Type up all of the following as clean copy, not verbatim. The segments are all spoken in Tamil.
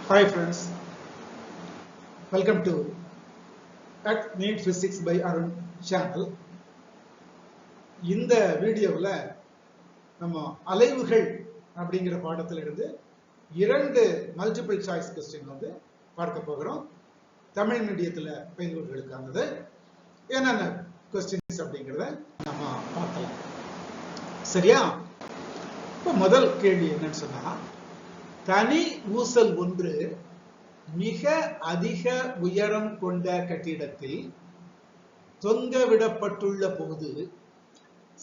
Hi friends, welcome to at NEET Physics by Arun channel. இந்த வீடியோவில் நம்ம அலைவுகள் அப்படிங்கிற பாடத்தில் இருந்து 2 மல்டிபிள் சாய்ஸ் கொஸ்டின் வந்து பார்க்க போகிறோம். தமிழ் மீடியத்தில் பயில்வோர்களுக்கானது. என்னென்ன கொஸ்டின்ஸ் அப்படிங்கிறத நம்ம பார்க்கலாம். சரியா? இப்போ முதல் கேள்வி என்னன்னு சொன்னா, தனி ஊசல் ஒன்று மிக அதிக உயரம் கொண்ட கட்டிடத்தில் தொங்கவிடப்பட்டுள்ள போது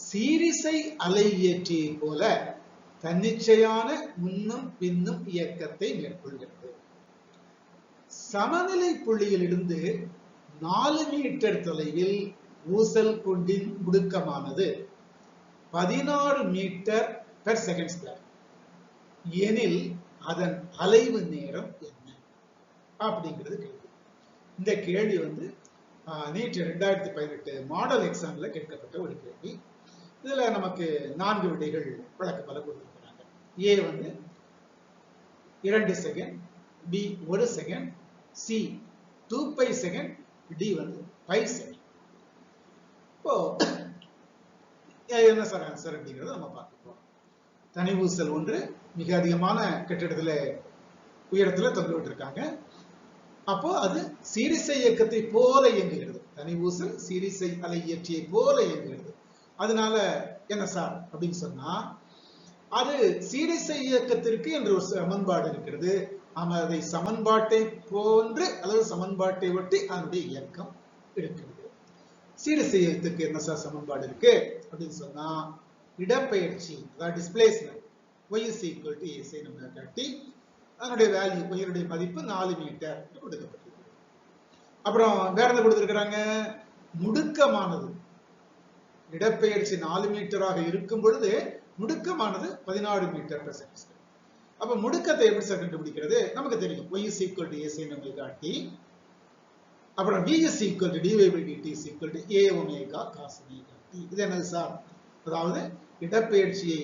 சீரிசை அலை இயற்றியை போல தன்னிச்சையான முன்னும் பின்னும் இயக்கத்தை மேற்கொள்கிறது. சமநிலை புள்ளியிலிருந்து 4 மீட்டர் தொலைவில் ஊசல் கொண்டின் முடுக்கமானது 16 மீட்டர் பெர் செகண்ட் ஸ்கொயர் எனில் அதன் அலைவு நேரம் என்ன அப்படிங்கிறது கேள்வி. இந்த கேள்வி வந்து நீட் 2018 மாடல் எக்ஸாம்ல கேட்கப்பட்ட ஒரு கேள்வி. இதுல நமக்கு 4 விடைகள் விளக்க பல கொடுத்திருக்கிறாங்க. ஏ வந்து 2 second, B 1 second, C 2 pi second, D வந்து 5 செகண்ட். இப்போ என்ன சார் ஆன்சர் அப்படிங்கறத நம்ம பார்க்கலாம். தனி ஊசல் ஒன்று மிக அதிகமான கட்டிடத்துல உயரத்துல தொங்க விட்டுருக்காங்க. அப்போ அது சீரிசை இயக்கத்தை போல இயங்குகிறது. தனி ஊசல் சீரிசை அலை இயற்றியை போல இயங்குகிறது. அதனால என்ன சார் அப்படின்னு சொன்னா, அது சீரிசை இயக்கத்திற்கு என்று ஒரு சமன்பாடு இருக்கிறது. அதை சமன்பாட்டை போன்று அல்லது சமன்பாட்டை ஒட்டி அதனுடைய இயக்கம் இருக்கிறது. சீரிசை இயக்கத்துக்கு என்ன சார் சமன்பாடு இருக்கு அப்படின்னு சொன்னா, இடப்பெயர்ச்சி அதாவது displacement y is equal to AC நம்ம காட்டி அதனுடைய வேல்யூ y மதிப்பு 4 மீட்டர் கொடுக்கப்பட்டிருக்கு. அப்புறம் வேற என்ன கொடுத்திருக்காங்க, முடுக்கமானது இடப்பெயர்ச்சி 4 மீட்டராக இருக்கும் பொழுது முடுக்கமானது 16 மீட்டர் per second. அப்ப முடுக்கத்தை எப்படி சார் கண்டுபிடிக்கிறது நமக்கு தெரியும். y is equal to AC நம்ம காட்டி அப்புறம் v is equal to dy by dt is equal to a omega cos omega t. இது என்னது சார்? அதாவது இடப்பெயர்ச்சியை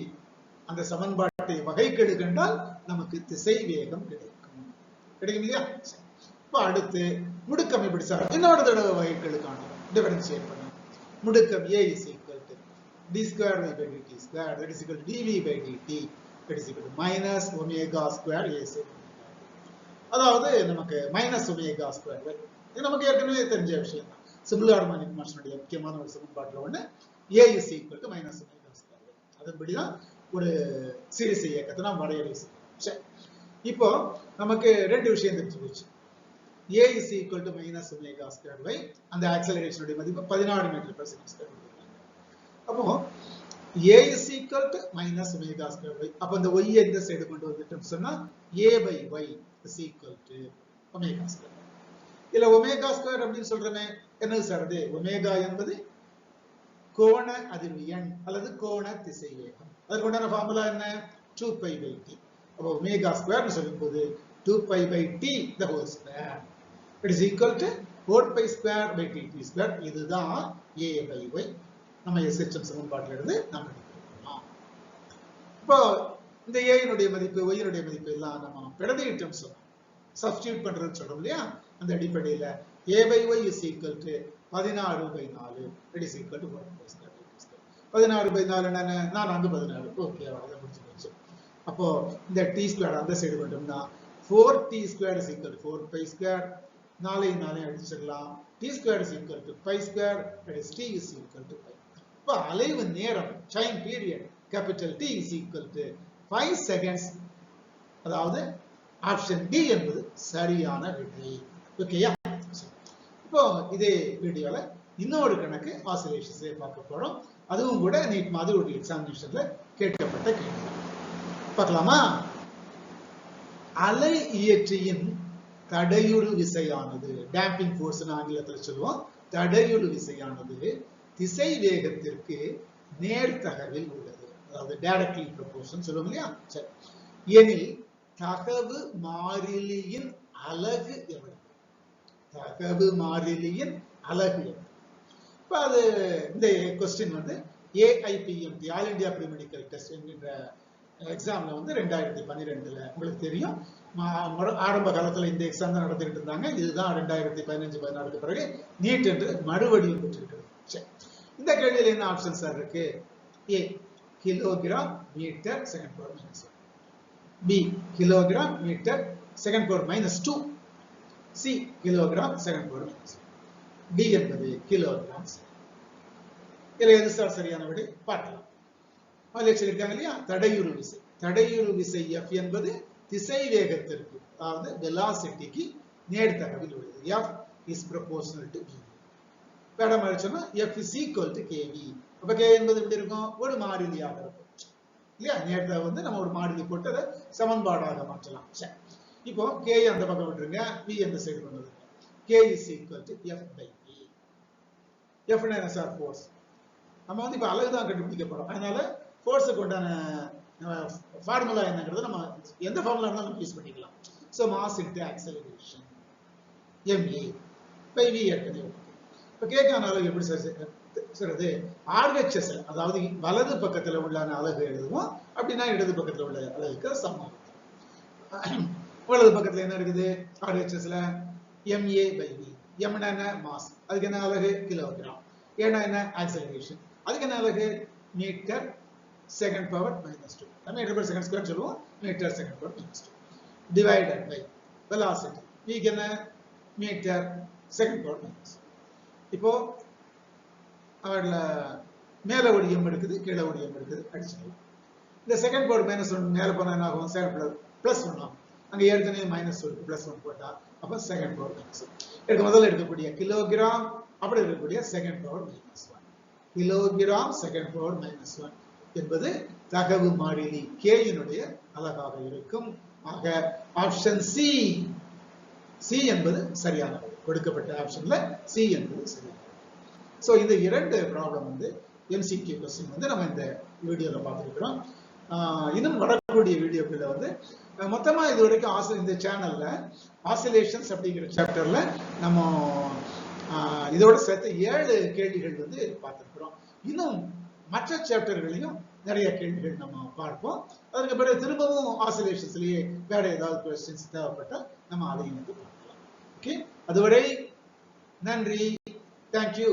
அந்த சமன்பாட்டை வகைக்கெழு கண்டால் நமக்கு திசை வேகம் கிடைக்கும் இல்லையா? இப்ப அடுத்து முடுக்கம் எப்படி சார்? இன்னொரு தடவை வகைக்கெழு காணும், டிஃபரன்ஷியேட் பண்ணணும். முடுக்கம் a is equal to d square by dt square that is equal to dv by dt that is equal to minus omega square ac. அதாவது நமக்கு மைனஸ் ஒமேகா ஸ்கொயர் இது நமக்கு ஏற்கனவே தெரிஞ்ச விஷயம் தான். சிம்பிள் ஹார்மோனிக் மோஷனுடைய முக்கியமான ஒரு சமன்பாட்டில் ஒன்று a is equal to minus omega square. அதன்படிதான் ஒரு சீரிசை இயக்கத்தை நாம் வரையறை செய்யணும். இப்போ நமக்கு 2 விஷயம் தெரிஞ்சு போச்சு. a is equal to minus omega square by அந்த ஆக்சலரேஷனுடைய மதிப்பு 16 மீட்டர் per second square. அப்போ a is equal to minus omega square by அப்ப அந்த y இந்த சைடு கொண்டு வந்துட்டோம் சொன்னா a by y is equal to omega square. இல்ல ஒமேகா ஸ்கொயர் அப்படின்னு சொல்றமே என்னது சார்? அது ஒமேகா என்பது கோண அதிர்வு எண் அல்லது கோண திசை வேகம். அதற்கு உண்டான ஃபார்முலா என்ன? 2 பை பை டி. அப்போ ஒமேகா ஸ்கொயர்னு சொல்லும்போது 2 pi by T the whole square it is equal to 4 pi square by T square. இதுதான் a பை y. நம்ம SHM சமன்பாட்டில இருந்து நாம் எடுத்துக்கலாம். இப்போ இந்த a னுடைய மதிப்பு y னுடைய மதிப்பு எல்லாம் நம்ம பிரதியிட்டம் சொல்றோம், சப்ஸ்டிட்யூட் பண்றதுன்னு சொல்றோம் இல்லையா? அந்த அடிப்படையில a by y is equal to 16 by 4 it is equal to 4 by square. 16 by 4 என்னன்னா 4 அங்கு 16. ஓகே, அவ்வளவுதான் முடிஞ்சு போச்சு. அப்போ இந்த t ஸ்கொயர் அந்த side கொண்டோம்னா 4t square is equal to 4 pi square. 4 4 அடிச்சிடலாம். t square is equal to pi square that is t is equal to pi. இப்போ அலைவு நேரம் time period capital T is equal to 5 seconds. அதாவது ஆப்ஷன் டி என்பது சரியான விடை. ஓகேயா? இப்போ இதே வீடியோல இன்னொரு கணக்கு ஆசிலேஷன்ஸை பார்க்க போறோம். அதுவும் கூட நீட் மாதிரி ஒரு எக்ஸாமினேஷன்ல கேட்கப்பட்ட கேள்வி. பார்க்கலாமா? அலை இயற்றியின் தடையுறு விசையானது, டேம்பிங் ஃபோர்ஸ் ஆங்கிலத்தில் சொல்லுவோம், தடையுறு விசையானது திசை வேகத்திற்கு நேர்த்தகவில் உள்ளது. அதாவது டைரக்ட்லி ப்ரொபோர்ஷன் சொல்லுவோம் இல்லையா? சரி, எனில் தகவு மாறிலியின் அலகு எவ்வளவு? தகவு மாறிலியின் அலகு எவ்வளவு? இப்ப அது இந்த क्वेश्चन வந்து AIPMT all India pre medical test என்கிற எக்ஸாம்ல வந்து 2012ல உங்களுக்கு தெரியும் ஆரம்ப காலத்துல இந்த எக்ஸாம் தான் நடத்திட்டு இருந்தாங்க. இதுதான் 2015-16 பிறகு நீட் என்று மறுவடிவம் பெற்றிருக்கிறது. இந்த கேள்வியில் என்ன ஆப்ஷன் சார் இருக்கு? A kilogram metre second power minus 1, B kilogram metre second power minus 2, C kilogram second power minus 1, D என்பது கிலோகிராம். இதுல எது சார் சரியான விடை பார்க்கலாம். சொல்லியிருக்காங்க இல்லையா, தடையுறு விசை. தடையுறு விசை F என்பது திசை வேகத்திற்கு, அதாவது வெலாசிட்டிக்கு நேர்த்தகவில் உள்ளது. F is proportional to v. வேடம் அடிச்சோம்னா F is equal to kV. அப்ப K என்பது எப்படி இருக்கும்? ஒரு மாறிலியாக இருக்கும் இல்லையா? நேர்த்தக வந்து நம்ம ஒரு மாறிலி போட்டு அதை சமன்பாடாக மாற்றலாம். இப்போ K அந்த பக்கம் விட்டுருங்க, V அந்த சைடு கொண்டு வந்துருங்க. K is equal to F by V. F என்ன சார்? ஃபோர்ஸ். நம்ம வந்து இப்ப அலகு தான் கண்டுபிடிக்க போறோம். அதனால ஃபோர்ஸுக்கு உண்டான ஃபார்முலா என்னங்கிறது நம்ம எந்த ஃபார்முலா இருந்தாலும் யூஸ் பண்ணிக்கலாம். So mass into acceleration ma by v ஏற்கனவே. இப்போ கேட்கான அளவு எப்படி சொல்றது? RHS, அதாவது வலது பக்கத்துல உள்ள அலகு எழுதுவோம். அப்படின்னா இடது பக்கத்துல உள்ள அலகுக்கு சமம். வலது பக்கத்துல என்ன இருக்குது? RHSல ma பை v. m என்ன? மாஸ். அதுக்கு என்ன அலகு? கிலோகிராம். ஏன்னா என்ன? ஆக்சலரேஷன். அதுக்கு என்ன அலகு? Metre second power minus 2. meter per second square சொல்லுவோம். meter second power minus 2 divided by velocity. v என்ன? meter second power minus 2. இப்போ அவர்ல மேல ஒரு m இருக்குது, கீழே ஒரு m இருக்குது, அடிச்சுக்கலாம். இந்த second power minus 1 மேல போனா என்ன ஆகும்? second power plus 1 ஆகும். அங்க ஏற்கனவே minus 1 plus 1 போட்டா அப்ப second power minus 1. இதுக்கு முதல்ல எடுக்கக்கூடிய கிலோகிராம், அப்படி இருக்கக்கூடிய second power minus 1. Kilogram second power minus 1 என்பது தகவு மாறிலி K யினுடைய அலகாக இருக்கும். ஆக ஆப்ஷன் சி என்பது சரியானது. கொடுக்கப்பட்ட ஆப்ஷன்ல சி என்பது சரியானது. சோ இந்த இரண்டு ப்ராப்ளம் வந்து MCQ क्वेश्चन வந்து நம்ம இந்த வீடியோல பார்த்திருக்கிறோம். இன்னும் வரக்கூடிய வீடியோக்குள்ள வந்து மொத்தமா இது வரைக்கும் இந்த சேனல்ல ஆசிலேஷன்ஸ் அப்படிங்கிற சாப்டர்ல நம்ம இதோட சேர்த்து 7 கேள்விகள் வந்து பார்த்திருக்கிறோம். இன்னும் மற்ற சாப்டர்களையும் நிறைய கேள்விகள் நம்ம பார்ப்போம். அதுக்கு பிறகு திரும்பவும் ஆசிலேஷன்ஸ்லயே வேற ஏதாவது क्वेश्चंस தேவைப்பட்டால் நம்ம அதையும் பார்க்கலாம். ஓகே, அதுவரை நன்றி. தேங்க்யூ.